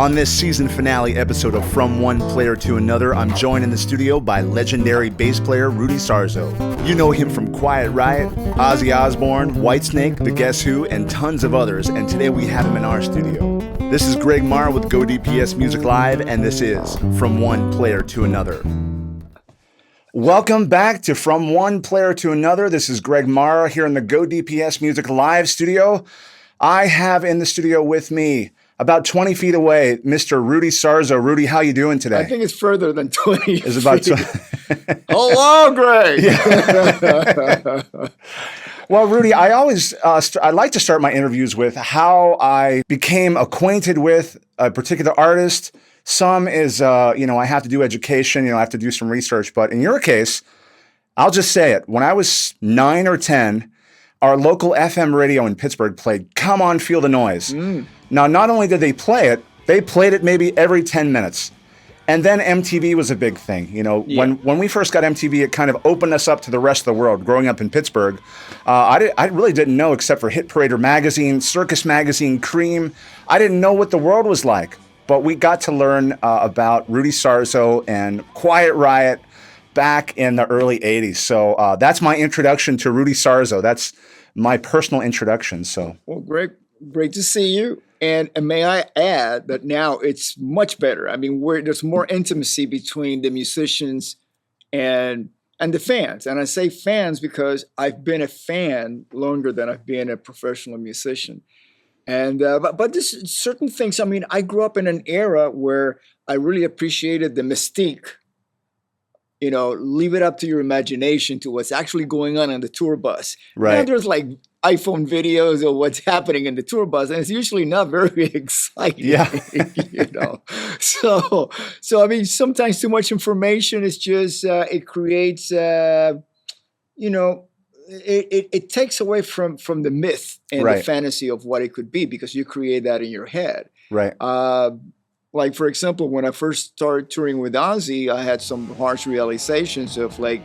On this season finale episode of From One Player to Another, I'm joined in the studio by legendary bass player Rudy Sarzo. You know him from Quiet Riot, Ozzy Osbourne, Whitesnake, The Guess Who, and tons of others, and today we have him in our studio. This is Greg Marr with Go DPS Music Live, and this is From One Player to Another. Welcome back to From One Player to Another. This is Greg Marr here in the Go DPS Music Live studio. I have in the studio with me, about 20 feet away, Mr. Rudy Sarzo. Rudy, how you doing today? I think it's further than 20 It's about feet. Hello, Greg. Yeah. Well, Rudy, I like to start my interviews with how I became acquainted with a particular artist. Some is, I have to do education, I have to do some research. But in your case, I'll just say it. When I was 9 or 10, our local FM radio in Pittsburgh played Come On, Feel the Noise. Now, not only did they play it, they played it maybe every 10 minutes. And then MTV was a big thing. When we first got MTV, it kind of opened us up to the rest of the world. Growing up in Pittsburgh, I really didn't know, except for Hit Parader magazine, Circus magazine, Cream. I didn't know what the world was like. But we got to learn about Rudy Sarzo and Quiet Riot back in the early 80s. So that's my introduction to Rudy Sarzo. That's my personal introduction. So, well, great to see you. And may I add that now it's much better. I mean, there's more intimacy between the musicians and the fans. And I say fans because I've been a fan longer than I've been a professional musician. And but there's certain things. I mean, I grew up in an era where I really appreciated the mystique. Leave it up to your imagination to what's actually going on the tour bus. Right. And there's like iPhone videos of what's happening in the tour bus, and it's usually not very exciting. Yeah. So I mean, sometimes too much information is just it creates It takes away from the myth and the fantasy of what it could be, because you create that in your head. Right. Like, for example, when I first started touring with Ozzy, I had some harsh realizations of like,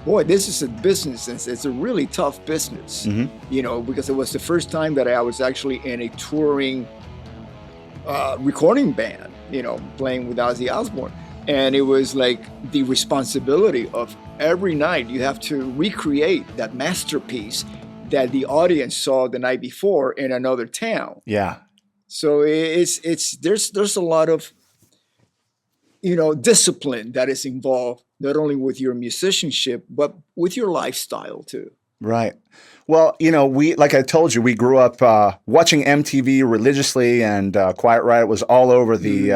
boy, this is a business. It's a really tough business, because it was the first time that I was actually in a touring recording band, playing with Ozzy Osbourne. And it was like the responsibility of every night you have to recreate that masterpiece that the audience saw the night before in another town. Yeah. So there's a lot of discipline that is involved, not only with your musicianship but with your lifestyle too. Right. Well, we, like I told you, we grew up watching MTV religiously, and Quiet Riot was all over the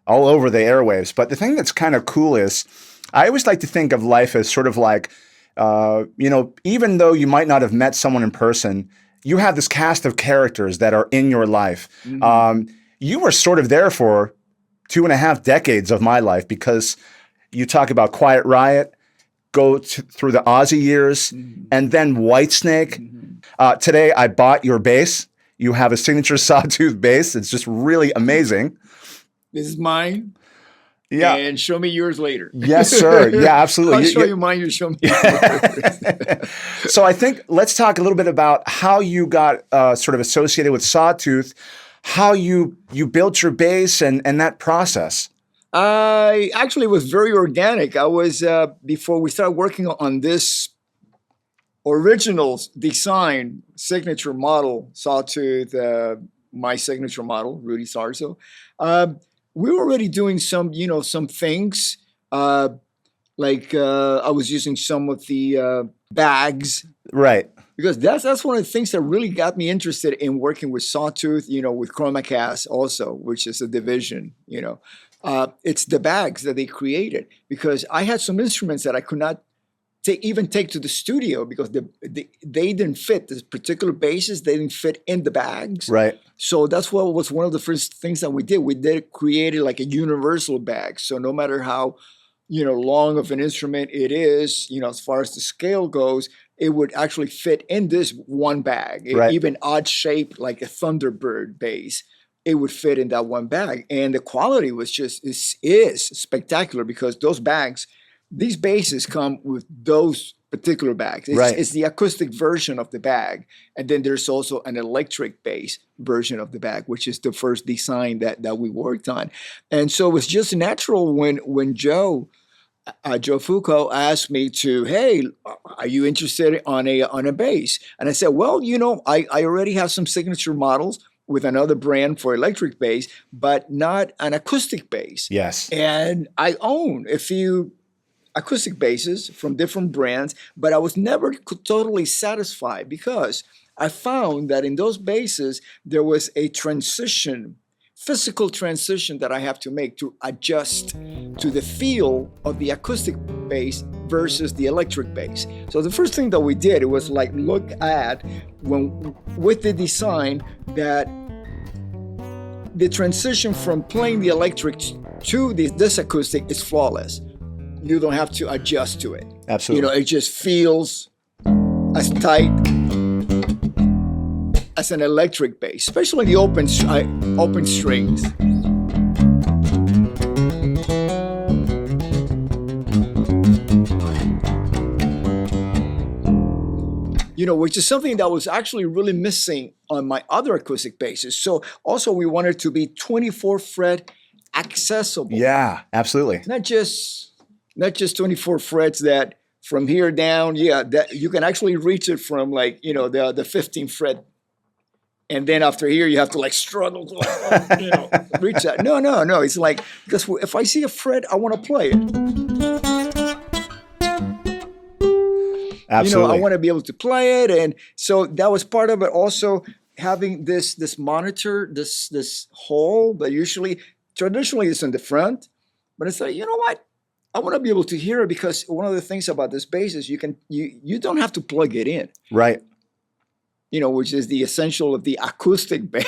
airwaves. But the thing that's kind of cool is I always like to think of life as sort of like, even though you might not have met someone in person, you have this cast of characters that are in your life. You were sort of there for 2.5 decades of my life, because you talk about Quiet Riot, through the Ozzy years, and then Whitesnake. Today, I bought your bass. You have a signature Sawtooth bass. It's just really amazing. This is mine. Yeah. And show me yours later. Yes, sir. Yeah, absolutely. I'll show you mine, you show me yours. So I think let's talk a little bit about how you got sort of associated with Sawtooth, how you built your bass and that process. I actually was very organic. I was, before we started working on this original design, signature model, Sawtooth, my signature model, Rudy Sarzo, we were already doing some things. I was using some of the bags. Right. Because that's one of the things that really got me interested in working with Sawtooth, with Chromacast also, which is a division, It's the bags that they created, because I had some instruments that I could not even take to the studio because they didn't fit. This particular basses, they didn't fit in the bags. Right. So that's what was one of the first things that we did. We created like a universal bag. So no matter how, long of an instrument it is, as far as the scale goes, it would actually fit in this one bag. Even odd shape, like a Thunderbird bass, it would fit in that one bag. And the quality was is spectacular, because those bags, these basses come with those particular bags. It's the acoustic version of the bag. And then there's also an electric bass version of the bag, which is the first design that we worked on. And so it was just natural when Joe Foucault asked me to, hey, are you interested on a bass? And I said, well, I already have some signature models with another brand for electric bass, but not an acoustic bass. Yes. And I own a few acoustic basses from different brands, but I was never totally satisfied because I found that in those basses, there was a physical transition that I have to make to adjust to the feel of the acoustic bass versus the electric bass. So the first thing that we did, it was like look at with the design that the transition from playing the electric to this acoustic is flawless. You don't have to adjust to it. Absolutely. It just feels as tight as an electric bass, especially the open strings. Which is something that was actually really missing on my other acoustic basses. So also we wanted to be 24 fret accessible. Yeah, absolutely. Not just 24 frets that from here down, that you can actually reach it from the 15th fret. And then after here, you have to struggle to reach that. No. It's like, because if I see a fret, I want to play it. Absolutely. I want to be able to play it. And so that was part of it. Also having this monitor, this hole that traditionally is in the front, but it's like, you know what? I want to be able to hear it because one of the things about this bass is you don't have to plug it in. Right. Which is the essential of the acoustic bass,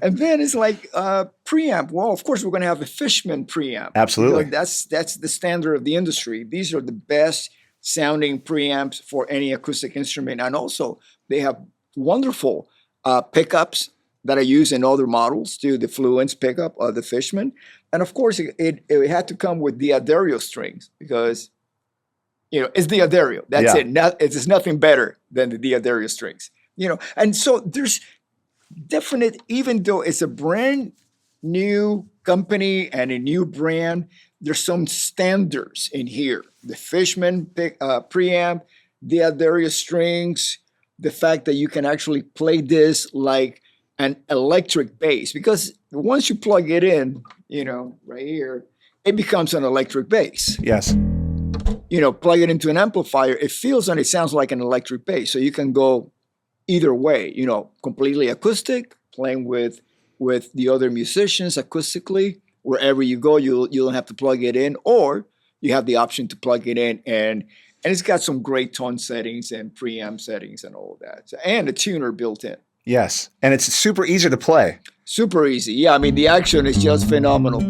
And then it's like preamp. Well, of course, we're going to have a Fishman preamp. Absolutely. That's the standard of the industry. These are the best sounding preamps for any acoustic instrument. And also, they have wonderful pickups that I use in other models too, the Fluence pickup of the Fishman. And of course, it had to come with the D'Addario strings because it's the D'Addario. That's it. It's nothing better than the D'Addario strings. And so there's definite, even though it's a brand new company and a new brand, there's some standards in here. The Fishman preamp, the D'Addario strings, the fact that you can actually play this like an electric bass, because once you plug it in, right here, it becomes an electric bass. Yes. Plug it into an amplifier, it feels and it sounds like an electric bass. So you can go either way, completely acoustic, playing with the other musicians acoustically. Wherever you go, you don't have to plug it in, or you have the option to plug it in, and it's got some great tone settings and preamp settings and all of that, and a tuner built in. Yes, and it's super easy to play. Super easy. Yeah, I mean, the action is just phenomenal.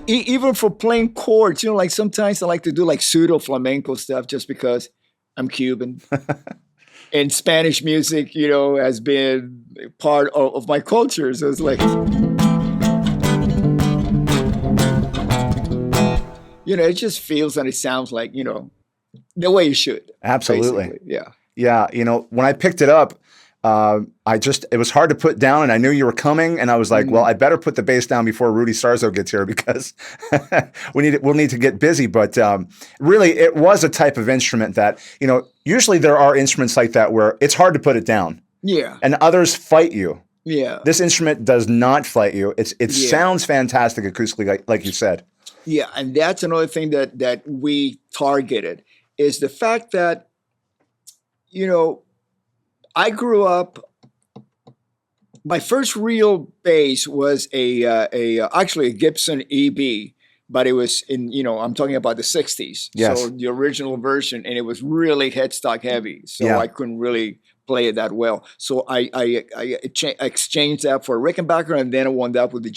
Even for playing chords, like sometimes I like to do like pseudo flamenco stuff just because I'm Cuban. And Spanish music, has been part of my culture. So it's like, it just feels and it sounds like, the way you should. Absolutely. Basically. Yeah. Yeah. When I picked it up, it was hard to put down, and I knew you were coming, and I was like, well, I better put the bass down before Rudy Sarzo gets here because we'll need to get busy. But really, it was a type of instrument that, usually there are instruments like that where it's hard to put it down. Yeah. And others fight you. Yeah. This instrument does not fight you. It sounds fantastic acoustically, like you said. Yeah, and that's another thing that we targeted is the fact that, I grew up. My first real bass was actually a Gibson EB, but it was I'm talking about the 60s. Yes. So the original version, and it was really headstock heavy. So I couldn't really play it that well. So I exchanged that for a Rickenbacker, and then I wound up with the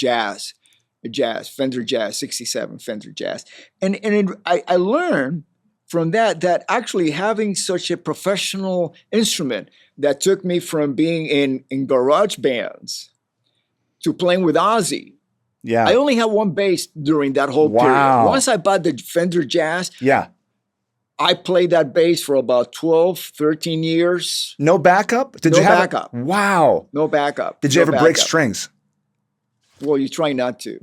Fender Jazz, 67 Fender Jazz. And I learned from that actually having such a professional instrument that took me from being in garage bands to playing with Ozzy Yeah. I only had one bass during that whole period. Wow. Once I bought the Fender Jazz, Yeah. I played that bass for about 12, 13 years. No backup? Did No you have backup. Wow. No backup. Did you No ever break backup. strings? Well, you try not to.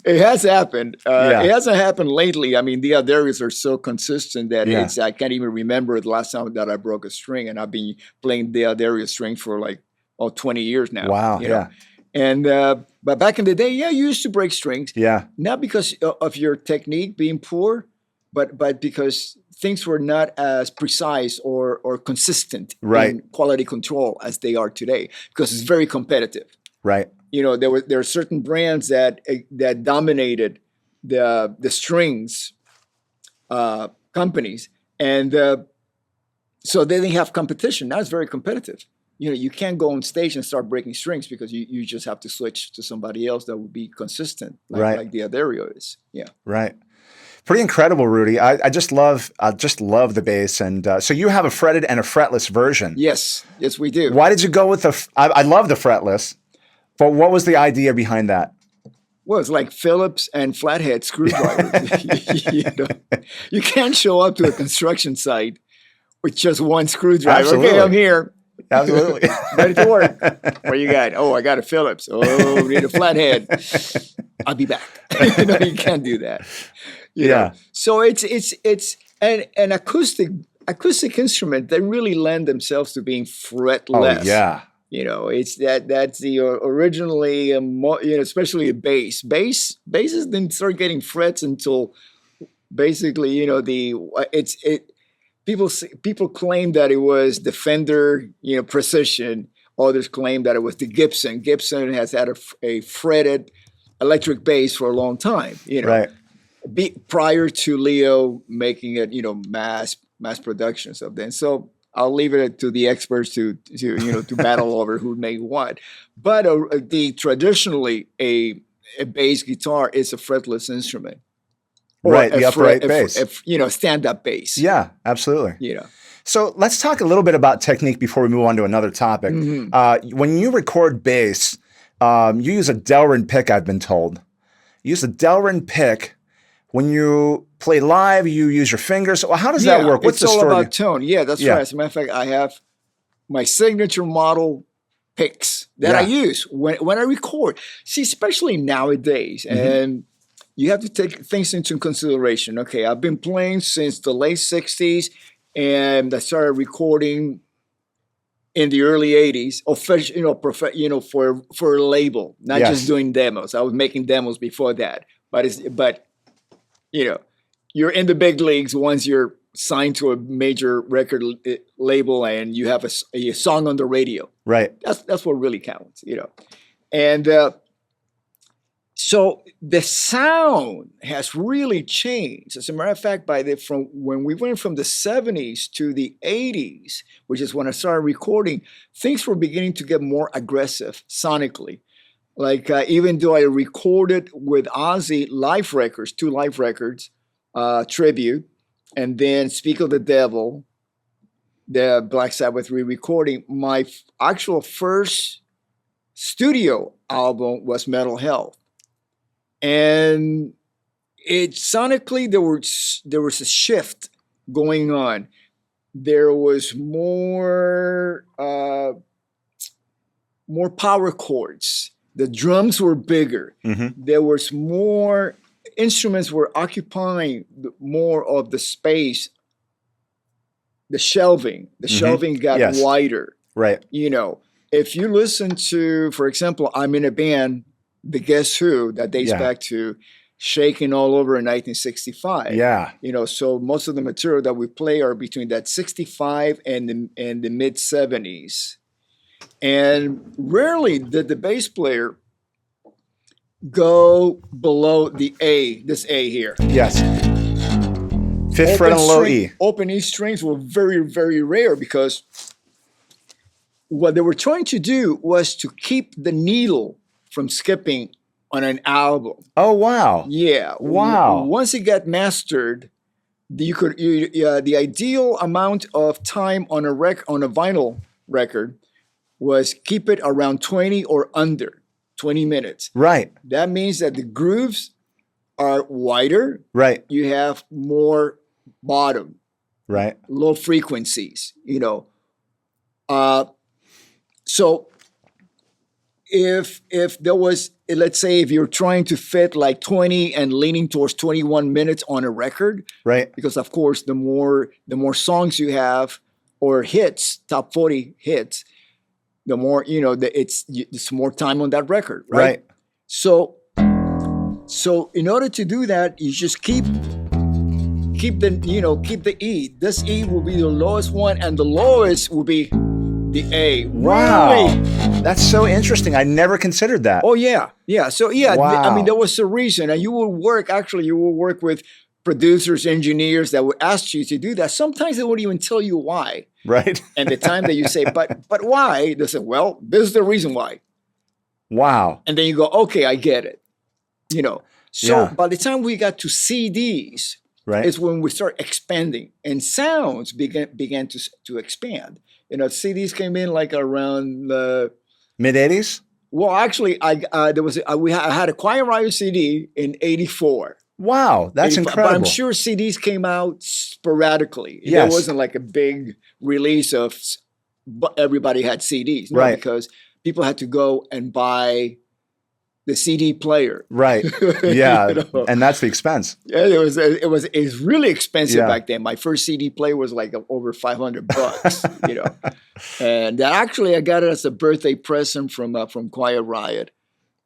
It has happened. Yeah. It hasn't happened lately. I mean, the Adarius are so consistent that Yeah. I can't even remember the last time that I broke a string, and I've been playing the Adarius string for like 20 years now. Wow. you know? Yeah. And but back in the day, yeah, you used to break strings, Yeah. not because of your technique being poor, but because things were not as precise or consistent Right. in quality control as they are today, because it's very competitive. Right. You know, there are certain brands that dominated the strings companies, and so they didn't have competition. Now it's very competitive. You know, you can't go on stage and start breaking strings because you just have to switch to somebody else that would be consistent, like the Adario is. Yeah. Right. Pretty incredible, Rudy. I just love the bass. And so you have a fretted and a fretless version. Yes, we do. Why did you go with I love the fretless, but what was the idea behind that? Well, it's like Phillips and flathead screwdrivers. You can't show up to a construction site with just one screwdriver. Absolutely. Okay, I'm here. Absolutely. Ready to work. What you got? Oh, I got a Phillips. Oh, we need a flathead. I'll be back. You can't do that. You know? So it's an acoustic instrument that really lend themselves to being fretless. Oh, yeah. You know, it's that's the originally, especially a bass. Basses didn't start getting frets until basically, people claim that it was the Fender, Precision. Others claim that it was the Gibson. Gibson has had a fretted electric bass for a long time. Right. Prior to Leo making it, mass productions of them. So I'll leave it to the experts to battle over who made what. But traditionally a bass guitar is a fretless instrument. Right, the upright bass. Stand-up bass. Yeah, absolutely. So let's talk a little bit about technique before we move on to another topic. Mm-hmm. When you record bass, you use a Delrin pick, I've been told. You use a Delrin pick. When you play live, you use your fingers. So how does that work? What's the story? It's all about tone. Yeah, that's right. As a matter of fact, I have my signature model picks that I use when I record. See, especially nowadays, and you have to take things into consideration. Okay, I've been playing since the late 60s, and I started recording in the early 80s, for a label, not just doing demos. I was making demos before that. But you're in the big leagues once you're signed to a major record label and you have a song on the radio. Right. That's what really counts, And so the sound has really changed. As a matter of fact, from when we went from the 70s to the 80s, which is when I started recording, things were beginning to get more aggressive sonically. Like even though I recorded with Ozzy live records, 2 live records, Tribute, and then Speak of the Devil, the Black Sabbath re-recording, my actual first studio album was Metal Health. And it sonically, there was a shift going on. There was more power chords. The drums were bigger. There was more instruments were occupying more of the space. The shelving got wider. Right. If you listen to, for example, I'm in a band, the Guess Who, that dates back to Shaking All Over in 1965. Yeah. So most of the material that we play are between that 65 and the mid 70s. And rarely did the bass player go below the A, this A here. Yes. Fifth fret and low E. Open E strings were very, very rare because what they were trying to do was to keep the needle from skipping on an album. Oh, wow. Yeah. Wow. Once it got mastered, the ideal amount of time on a vinyl record was keep it around 20 or under. 20 minutes. Right. That means that the grooves are wider. Right. You have more bottom, Right. low frequencies, So if there was, let's say, if you're trying to fit like 20 and leaning towards 21 minutes on a record, Right. because of course the more songs you have or hits, top 40 hits, the more it's more time on that record, right? Right. So in order to do that, you just keep the E. This E will be the lowest one, and the lowest will be the A. Wow. Really? That's so interesting. I never considered that. Oh yeah. So yeah, Wow. I mean, there was a reason, and you will work with producers, engineers that would ask you to do that. Sometimes they won't even tell you why. Right. And the time that you say, but why? They say, well, this is the reason why. Wow. And then you go, okay, I get it. So Yeah. by the time we got to CDs, Right. is when we start expanding, and sounds began to expand. CDs came in like around the Mid-80s? well, actually, I had a Quiet Riot CD in '84. Wow. That's 85, incredible. But I'm sure CDs came out sporadically. Yes. There wasn't like a big release but everybody had CDs, Right. Because people had to go and buy the CD player. Right. Yeah. And that's the expense. Yeah, it was really expensive Yeah. back then. My first CD player was like over $500, And actually, I got it as a birthday present from Quiet Riot,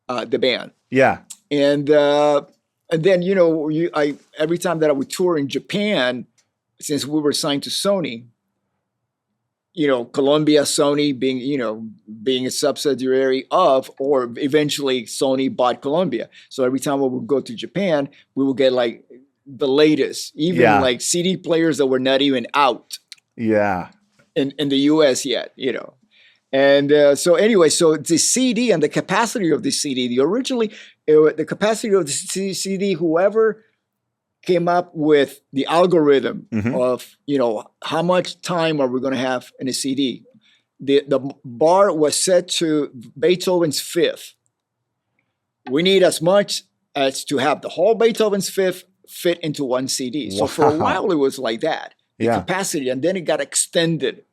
the band. Yeah. And then every time that I would tour in Japan, since we were signed to Sony, Columbia, Sony being a subsidiary of, or eventually Sony bought Columbia. So every time we would go to Japan, we would get like the latest, even Yeah. like CD players that were not even out Yeah. in the US yet, And so anyway, so the CD and the capacity of the CD, the capacity of the CD, whoever came up with the algorithm Mhm. of, how much time are we going to have in a CD? The bar was set to Beethoven's Fifth. We need as much as to have the whole Beethoven's Fifth fit into one CD. So for a Wow. while it was like that, the Yeah. capacity, and then it got extended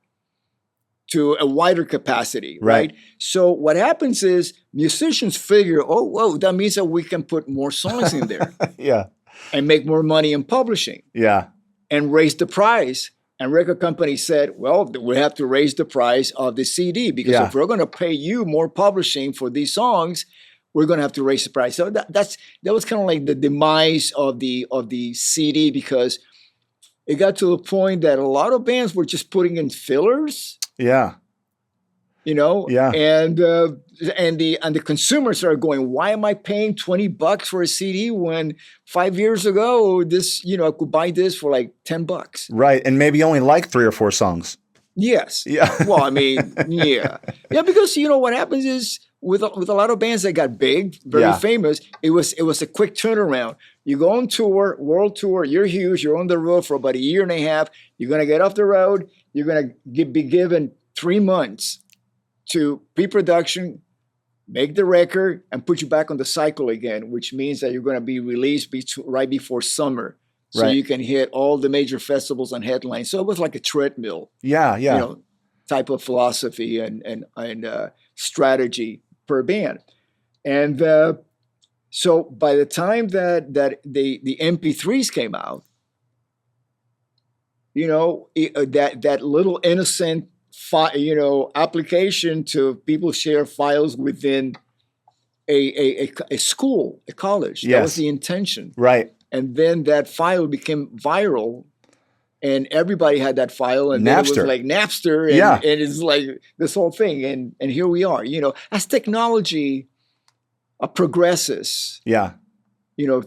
to a wider capacity, Right. right? So what happens is musicians figure, oh, whoa, that means that we can put more songs in there Yeah. and make more money in publishing Yeah. and raise the price. And record companies said, well, we have to raise the price of the CD because Yeah. if we're going to pay you more publishing for these songs, we're going to have to raise the price. So that was kind of like the demise of the CD, because it got to the point that a lot of bands were just putting in fillers. Yeah. Yeah. And the consumers are going, why am I paying $20 for a CD when 5 years ago I could buy this for like $10? Right. And maybe only like 3 or 4 songs. Yes. Yeah. Well, I mean, yeah, because what happens is with a lot of bands that got big, very Yeah. famous, it was a quick turnaround. You go on tour, world tour, you're huge, you're on the road for about a year and a half. You're gonna get off the road. You're gonna be given 3 months to pre-production, make the record, and put you back on the cycle again, which means that you're going to be released right before summer. So Right. you can hit all the major festivals and headlines. So it was like a treadmill, Yeah. Yeah. type of philosophy and strategy per band. And so by the time that the MP3s came out, that little innocent application to people share files within a school, a college. That was Yes. the intention. Right. And then that file became viral, and everybody had that file, and then it was Napster. like Napster, and, Yeah. and it's like this whole thing, and here we are. As technology progresses, Yeah.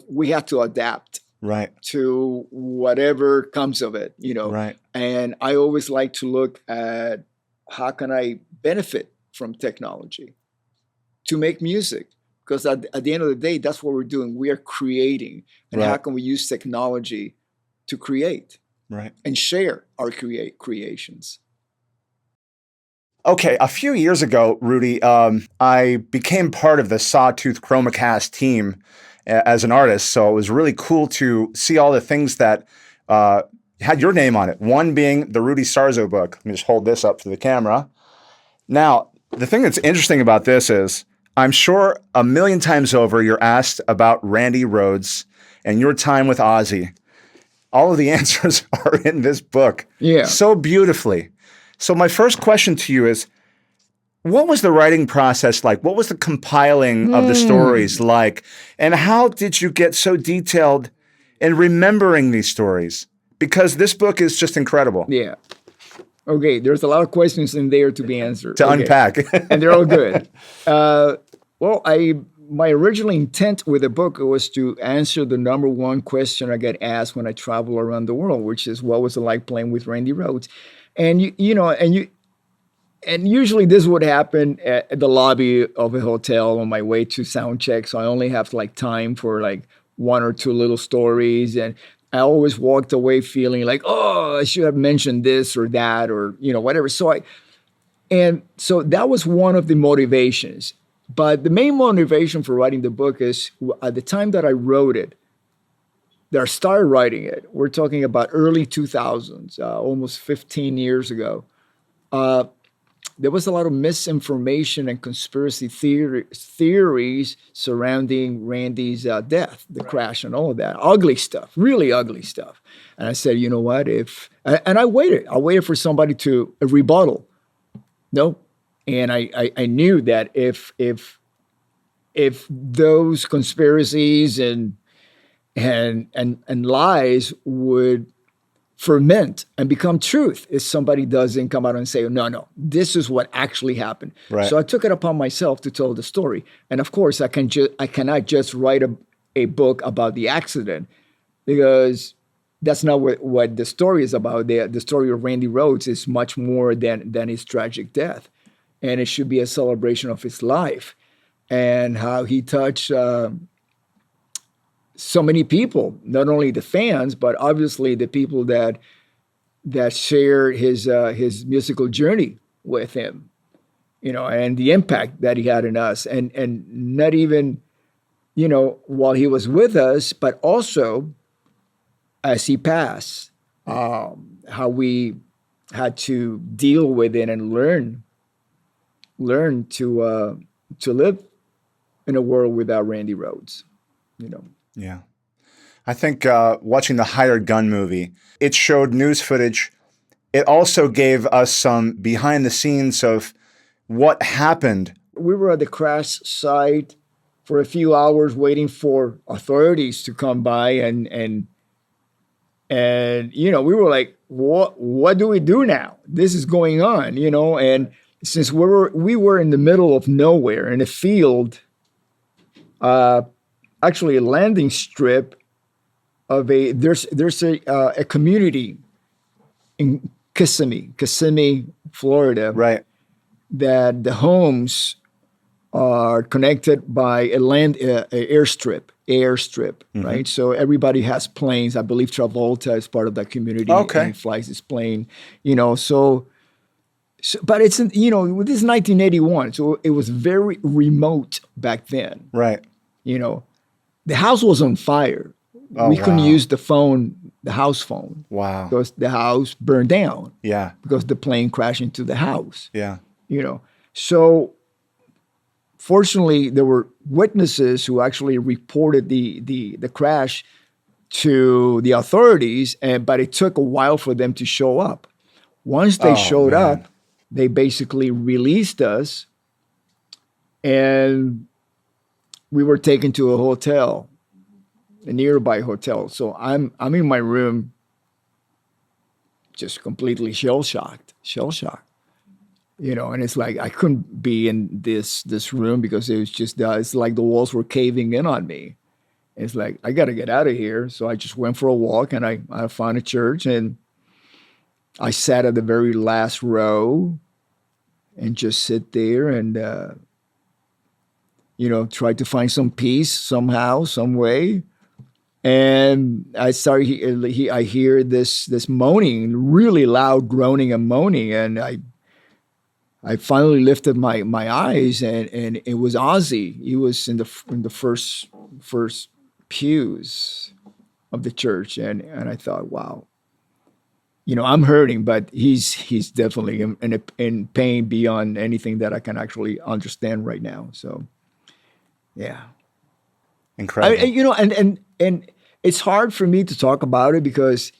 we have to adapt Right. to whatever comes of it. Right. And I always like to look at how can I benefit from technology to make music, because at the end of the day, that's what we're doing. We are creating, and how Right. can we use technology to create Right. and share our creations? Okay, a few years ago, Rudy, I became part of the Sawtooth ChromaCast team as an artist. So it was really cool to see all the things that had your name on it. One being the Rudy Sarzo book. Let me just hold this up to the camera. Now, the thing that's interesting about this is I'm sure a million times over you're asked about Randy Rhoads and your time with Ozzy. All of the answers are in this book Yeah. so beautifully. So my first question to you is, what was the writing process like? What was the compiling of the stories like? And how did you get so detailed in remembering these stories? Because this book is just incredible Yeah. Okay, there's a lot of questions in there to be answered. to Okay. unpack. And they're all good. Well, my original intent with the book was to answer the number one question I get asked when I travel around the world, which is what was it like playing with Randy Rhoads? And and usually this would happen at the lobby of a hotel on my way to sound check. So I only have like time for like one or two little stories. And I always walked away feeling like, oh, I should have mentioned this or that or, whatever. And so that was one of the motivations. But the main motivation for writing the book is at the time that I wrote it, that I started writing it, we're talking about early 2000s, almost 15 years ago. There was a lot of misinformation and conspiracy theories surrounding Randy's death, the crash, and all of that. Ugly stuff, really ugly stuff. And I said, you know what? And I waited for somebody to rebuttal. No, and I knew that if those conspiracies and lies would ferment and become truth if somebody doesn't come out and say, no, this is what actually happened. Right. So I took it upon myself to tell the story. And of course, I cannot just write a book about the accident, because that's not what the story is about. The story of Randy Rhoads is much more than his tragic death. And it should be a celebration of his life and how he touched so many people, not only the fans, but obviously the people that share his musical journey with him, and the impact that he had on us, and not even, while he was with us, but also as he passed, how we had to deal with it and learn to live in a world without Randy Rhoads, Yeah. I think watching the Hired Gun movie, it showed news footage. It also gave us some behind the scenes of what happened. We were at the crash site for a few hours waiting for authorities to come by and we were like, what do we do now? This is going on, and since we were in the middle of nowhere in a field, actually a landing strip of there's a community in Kissimmee, Florida, Right. that the homes are connected by a airstrip, Mm-hmm. right? So everybody has planes. I believe Travolta is part of that community. Okay. And he flies his plane, so but it's, this is 1981, so it was very remote back then. Right. The house was on fire. Oh, We couldn't wow. use the house phone, Wow. because the house burned down Yeah. because the plane crashed into the house. Yeah. So fortunately, there were witnesses who actually reported the crash to the authorities, but it took a while for them to show up. Once they showed man. up, they basically released us, and we were taken to a hotel, a nearby hotel. So I'm in my room, just completely shell shocked. And it's like I couldn't be in this room because it was just it's like the walls were caving in on me. It's like I got to get out of here. So I just went for a walk, and I found a church, and I sat at the very last row and just sit there and tried to find some peace somehow, some way. And I started. I hear this moaning, really loud groaning and moaning, and I I finally lifted my eyes, and it was Ozzy. He was in the first pews of the church, and I thought, wow, I'm hurting, but he's definitely in pain beyond anything that I can actually understand right now. So, yeah, Incredible. and it's hard for me to talk about it because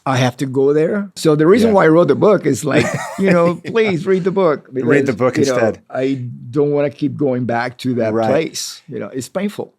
I have to go there. So the reason Yeah. why I wrote the book is like, please read the book. Because, Read the book instead. I don't want to keep going back to that Right. place. It's painful.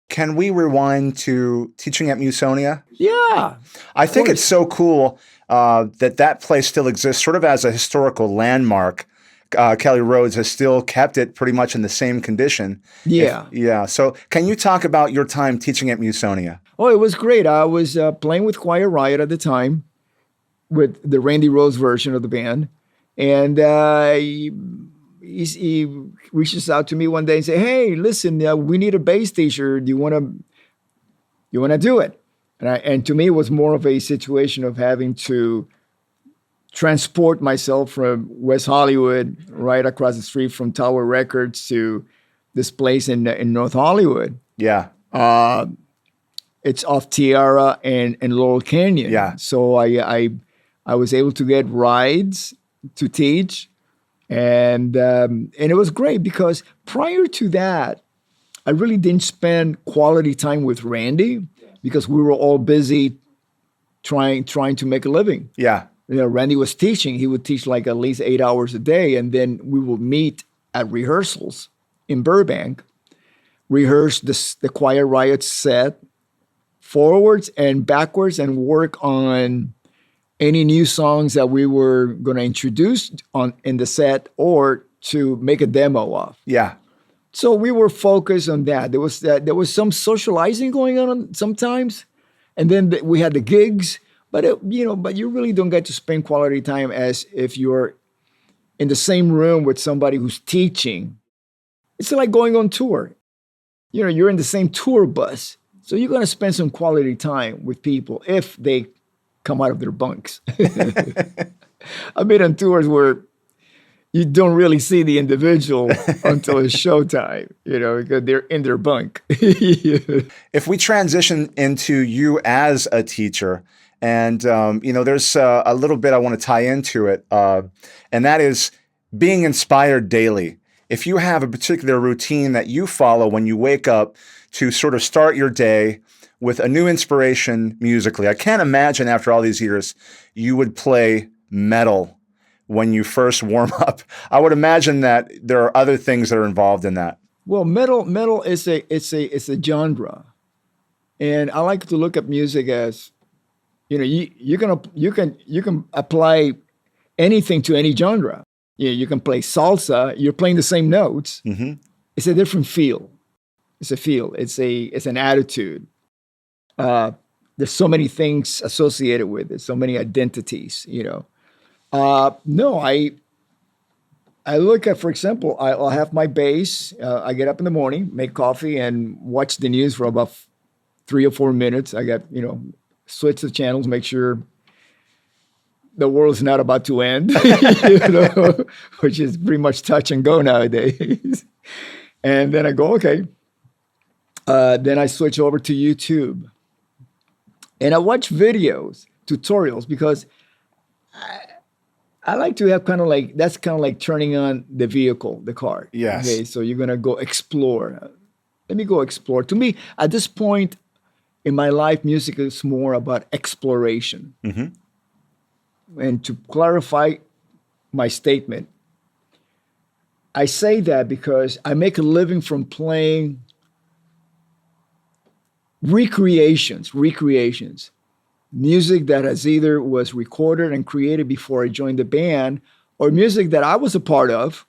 Can we rewind to teaching at Musonia? Yeah. I think it's so cool that place still exists, sort of as a historical landmark. Kelly Rhoads has still kept it pretty much in the same condition. Yeah. Yeah. So can you talk about your time teaching at Musonia? Oh, it was great. I was playing with Quiet Riot at the time with the Randy Rhoads version of the band. And he reaches out to me one day and say, "Hey, listen, we need a bass teacher. Do you want to do it?" And to me, it was more of a situation of having to transport myself from West Hollywood, right across the street from Tower Records, to this place in North Hollywood. Yeah. It's off Tiara and Laurel Canyon. Yeah. So I was able to get rides to teach, and it was great because prior to that, I really didn't spend quality time with Randy because we were all busy trying to make a living. Yeah. Randy was teaching. He would teach like at least 8 hours a day, and then we would meet at rehearsals in Burbank, rehearse the Quiet Riot set forwards and backwards, and work on any new songs that we were going to introduce in the set or to make a demo of. Yeah. So we were focused on that. There was some socializing going on sometimes, and then we had the gigs. But but you really don't get to spend quality time as if you're in the same room with somebody who's teaching. It's like going on tour. You're in the same tour bus, so you're going to spend some quality time with people if they come out of their bunks. I've been on tours where you don't really see the individual until it's showtime, because they're in their bunk. If we transition into you as a teacher, and there's a little bit I want to tie into it, and that is being inspired daily. If you have a particular routine that you follow when you wake up to sort of start your day with a new inspiration musically, I can't imagine after all these years you would play metal when you first warm up. I would imagine that there are other things that are involved in that. Well, metal is a genre, and I like to look at music as you can apply anything to any genre. You can play salsa. You're playing the same notes. Mm-hmm. It's a different feel. It's a feel. It's an attitude. There's so many things associated with it. So many identities. No, I look at, for example, I'll have my bass. I get up in the morning, make coffee, and watch the news for about 3 or 4 minutes. I got switch the channels, make sure the world's not about to end, which is pretty much touch and go nowadays. And then I go, okay. Then I switch over to YouTube. And I watch videos, tutorials, because I like to have that's kind of like turning on the vehicle, the car. Yes. Okay, so you're going to go explore. Let me go explore. To me, at this point in my life, music is more about exploration. Mm-hmm. And to clarify my statement, I say that because I make a living from playing recreations, music that has either was recorded and created before I joined the band, or music that I was a part of,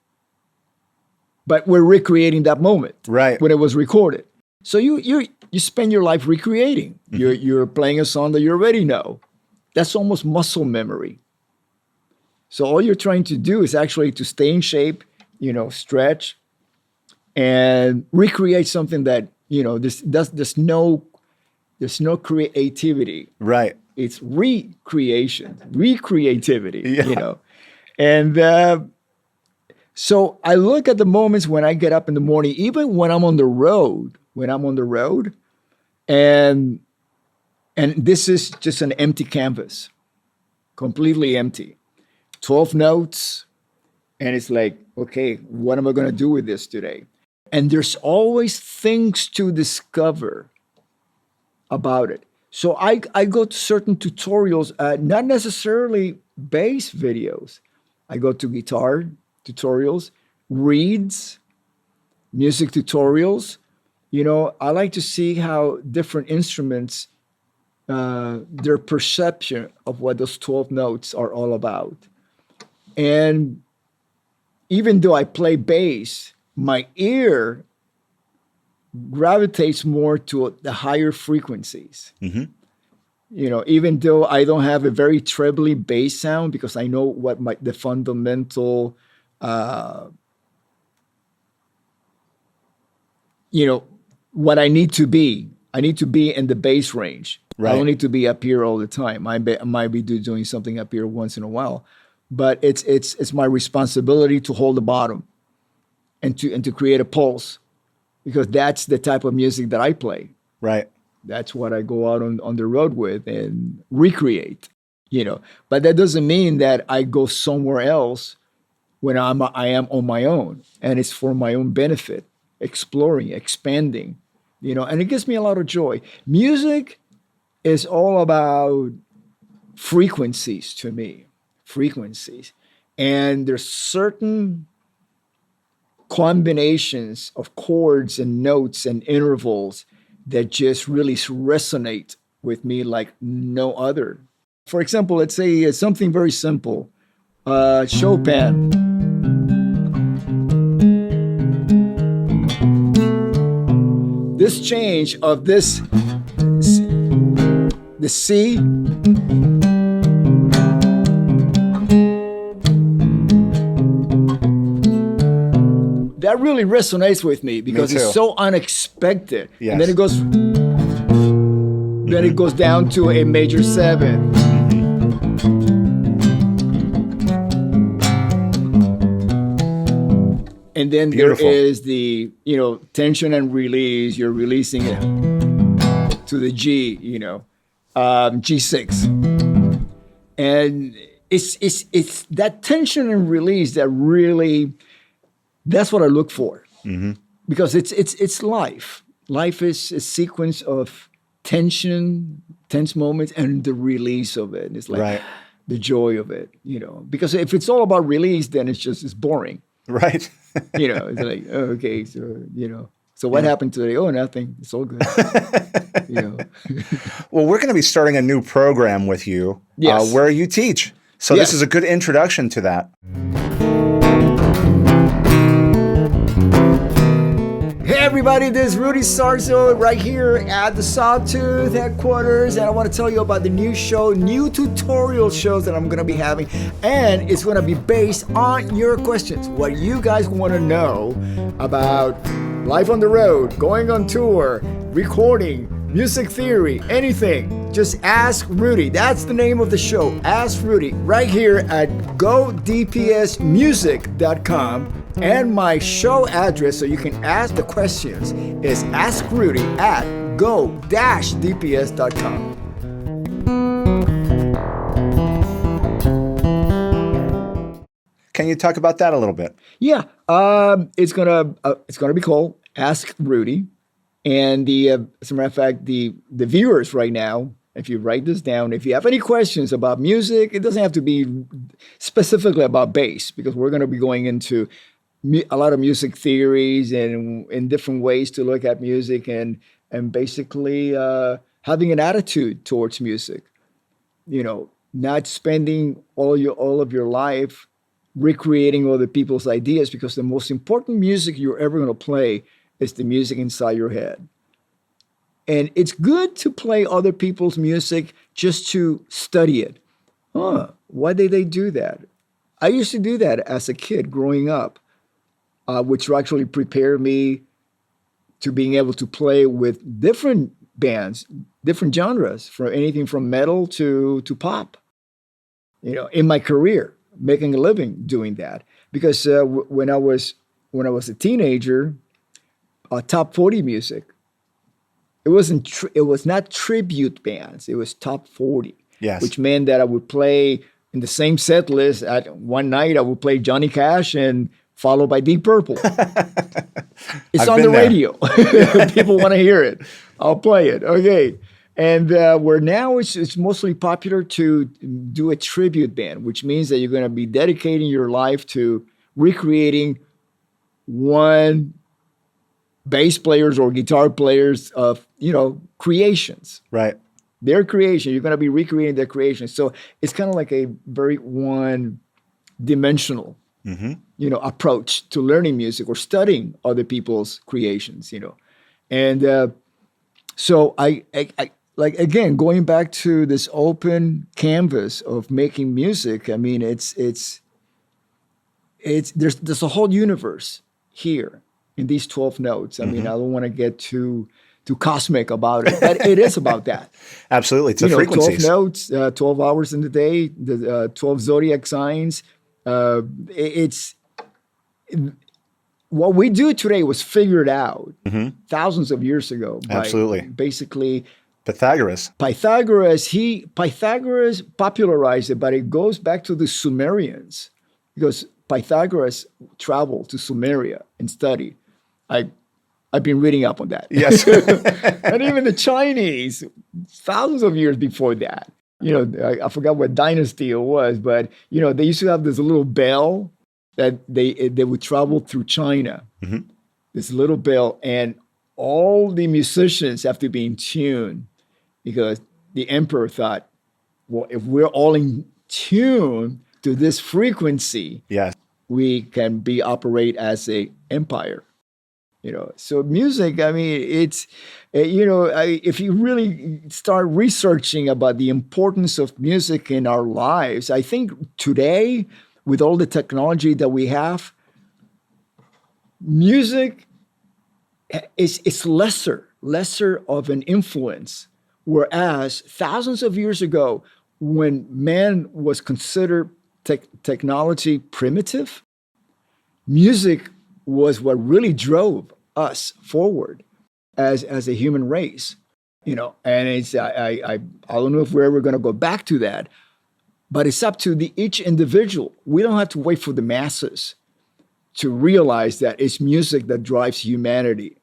but we're recreating that moment right when it was recorded. So you spend your life recreating. Mm-hmm. You're playing a song that you already know. That's almost muscle memory. So all you're trying to do is actually to stay in shape, stretch and recreate something that, there's no creativity. Right. It's recreativity, Yeah. And so I look at the moments when I get up in the morning, even when I'm on the road, and this is just an empty canvas, completely empty, 12 notes. And it's like, okay, what am I going to do with this today? And there's always things to discover about it. So I go to certain tutorials, not necessarily bass videos. I go to guitar tutorials, reads, music tutorials. I like to see how different instruments, their perception of what those 12 notes are all about. And even though I play bass, my ear gravitates more to the higher frequencies. Mm-hmm. Even though I don't have a very trebly bass sound, because I know what the fundamental, what I need to be. I need to be in the bass range. Right. I don't need to be up here all the time. I might be doing something up here once in a while, but it's my responsibility to hold the bottom and to create a pulse, because that's the type of music that I play. Right. That's what I go out on the road with and recreate, But that doesn't mean that I go somewhere else when I am on my own, and it's for my own benefit, exploring, expanding, and it gives me a lot of joy. Music is all about frequencies to me, and there's certain combinations of chords and notes and intervals that just really resonate with me like no other. For example, let's say something very simple, Chopin. This change of the C, that really resonates with me because it's so unexpected. Yes. And then it goes down to a major 7. And then Beautiful. There is the, tension and release. You're releasing it to the G, G6. And it's that tension and release that really, that's what I look for. Mm-hmm. Because it's life. Life is a sequence of tense moments, and the release of it. It's like the joy of it, Because if it's all about release, then it's boring. Right. It's like, oh, okay, so, so what happened today? Oh, nothing. It's all good. Well, we're going to be starting a new program with you where you teach. So this is a good introduction to that. Hey everybody, this is Rudy Sarzo right here at the Sawtooth headquarters, and I want to tell you about the new tutorial shows that I'm going to be having, and it's going to be based on your questions, what you guys want to know about life on the road, going on tour, recording, music theory, anything. Just ask Rudy. That's the name of the show. Ask Rudy right here at godpsmusic.com. And my show address, so you can ask the questions, is askrudy at go-dps.com. Can you talk about that a little bit? Yeah, it's gonna be called Ask Rudy, and as a matter of fact, the viewers right now, if you write this down, if you have any questions about music, it doesn't have to be specifically about bass, because we're going to be going into a lot of music theories and in different ways to look at music and basically having an attitude towards music. Not spending all of your life recreating other people's ideas, because the most important music you're ever going to play is the music inside your head. And it's good to play other people's music just to study it. Why did they do that? I used to do that as a kid growing up, which actually prepared me to being able to play with different bands, different genres, from anything from metal to pop. In my career, making a living doing that, because when I was a teenager, top 40 music. It was not tribute bands. It was top 40. Yes. Which meant that I would play in the same set list. At one night, I would play Johnny Cash and followed by Deep Purple. It's on the radio. People want to hear it. I'll play it. Okay. And where now it's mostly popular to do a tribute band, which means that you're going to be dedicating your life to recreating one bass players or guitar players of, creations. Right. Their creation. You're going to be recreating their creation. So it's kind of like a very one-dimensional, approach to learning music or studying other people's creations, And so I like, again, going back to this open canvas of making music, I mean, there's a whole universe here in these 12 notes. I mean, I don't want to get too cosmic about it, but it is about that. Absolutely. It's the frequencies. 12 notes, 12 hours in the day, the 12 zodiac signs. It's what we do today was figured out thousands of years ago. Absolutely. Basically, Pythagoras popularized it, but it goes back to the Sumerians, because Pythagoras traveled to Sumeria and studied. I've been reading up on that. Yes. And even the Chinese, thousands of years before that, I forgot what dynasty it was, but, they used to have this little bell that they would travel through China, this little bell, and all the musicians have to be in tune, because the emperor thought, well, if we're all in tune to this frequency, yes, we can operate as a empire. So music, I mean, it's, if you really start researching about the importance of music in our lives, I think today, with all the technology that we have, music is lesser of an influence. Whereas thousands of years ago, when man was considered technology primitive, music was what really drove us forward as a human race, and it's I don't know if we're ever going to go back to that, but it's up to each individual. We don't have to wait for the masses to realize that it's music that drives humanity.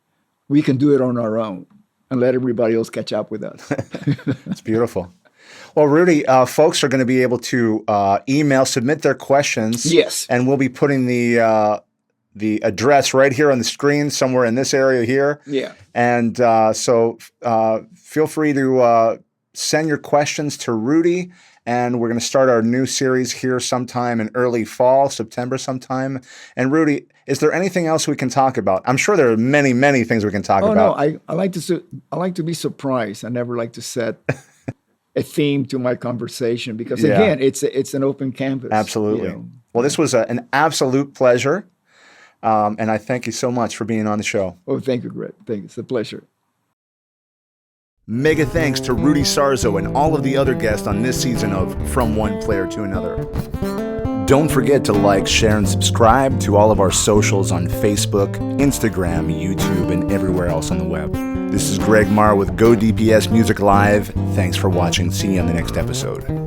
We can do it on our own and let everybody else catch up with us. It's beautiful. Well, Rudy, folks are going to be able to submit their questions. Yes. And we'll be putting the address right here on the screen, somewhere in this area here. Yeah. And so feel free to send your questions to Rudy. And we're going to start our new series here sometime in early fall, September sometime. And Rudy, is there anything else we can talk about? I'm sure there are many, many things we can talk about. No, I like to be surprised. I never like to set a theme to my conversation, because again, it's an open canvas. Absolutely. Well, this was an absolute pleasure. And I thank you so much for being on the show. Oh, thank you, Greg. Thank you. It's a pleasure. Mega thanks to Rudy Sarzo and all of the other guests on this season of From One Player to Another. Don't forget to like, share, and subscribe to all of our socials on Facebook, Instagram, YouTube, and everywhere else on the web. This is Greg Marr with Go DPS Music Live. Thanks for watching. See you on the next episode.